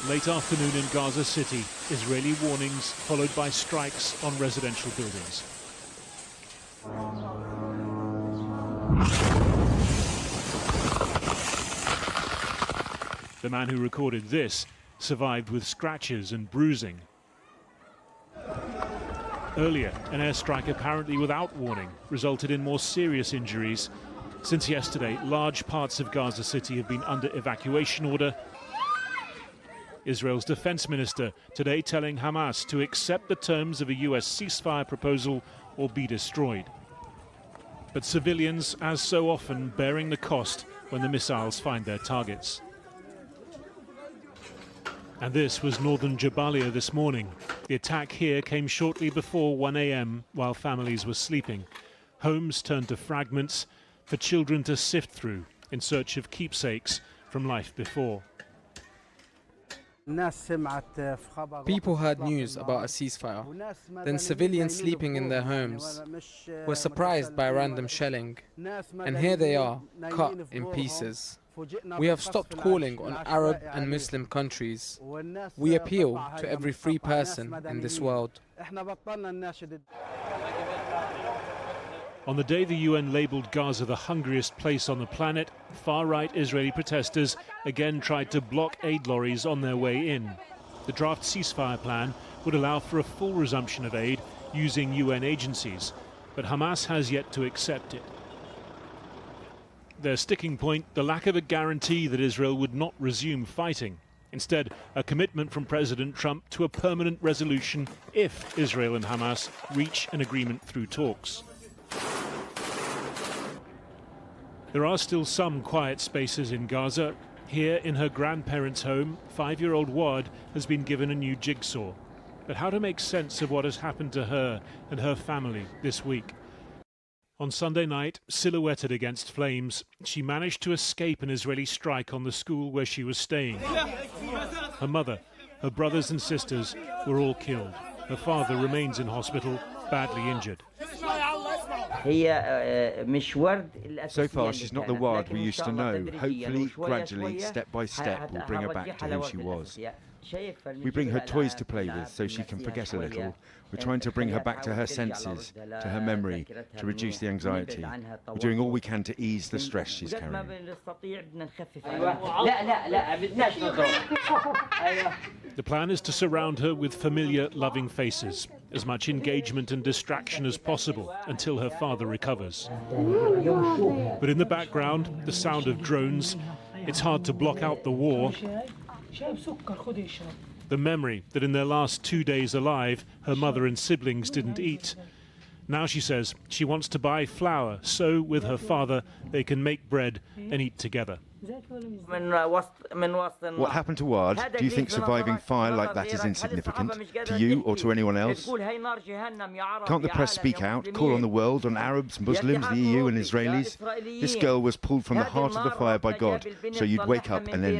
Late afternoon in Gaza City, Israeli warnings followed by strikes on residential buildings. The man who recorded this survived with scratches and bruising. Earlier, an airstrike apparently without warning resulted in more serious injuries. Since yesterday, large parts of Gaza City have been under evacuation order. Israel's defense minister today telling Hamas to accept the terms of a US ceasefire proposal or be destroyed. But civilians, as so often, bearing the cost when the missiles find their targets. And this was northern Jabalia this morning. The attack here came shortly before 1 a.m. while families were sleeping. Homes turned to fragments for children to sift through in search of keepsakes from life before. People heard news about a ceasefire. Then civilians sleeping in their homes were surprised by random shelling. And here they are, cut in pieces. We have stopped calling on Arab and Muslim countries. We appeal to every free person in this world. On the day the UN labelled Gaza the hungriest place on the planet, far-right Israeli protesters again tried to block aid lorries on their way in. The draft ceasefire plan would allow for a full resumption of aid using UN agencies, but Hamas has yet to accept it. Their sticking point, the lack of a guarantee that Israel would not resume fighting. Instead, a commitment from President Trump to a permanent resolution if Israel and Hamas reach an agreement through talks. There are still some quiet spaces in Gaza. Here, in her grandparents' home, 5-year-old Wad has been given a new jigsaw. But how to make sense of what has happened to her and her family this week? On Sunday night, silhouetted against flames, she managed to escape an Israeli strike on the school where she was staying. Her mother, her brothers and sisters were all killed. Her father remains in hospital, badly injured. So far, she's not the Wad we used to know. Hopefully, gradually, step by step, we'll bring her back to who she was. We bring her toys to play with so she can forget a little. We're trying to bring her back to her senses, to her memory, to reduce the anxiety. We're doing all we can to ease the stress she's carrying. The plan is to surround her with familiar, loving faces, as much engagement and distraction as possible until her father recovers. But in the background, the sound of drones. It's hard to block out the war. The memory that in their last 2 days alive, her mother and siblings didn't eat. Now she says she wants to buy flour so, with her father, they can make bread and eat together. What happened to Wad? Do you think surviving fire like that is insignificant? To you or to anyone else? Can't the press speak out, call on the world, on Arabs, Muslims, the EU and Israelis? This girl was pulled from the heart of the fire by God, so you'd wake up and then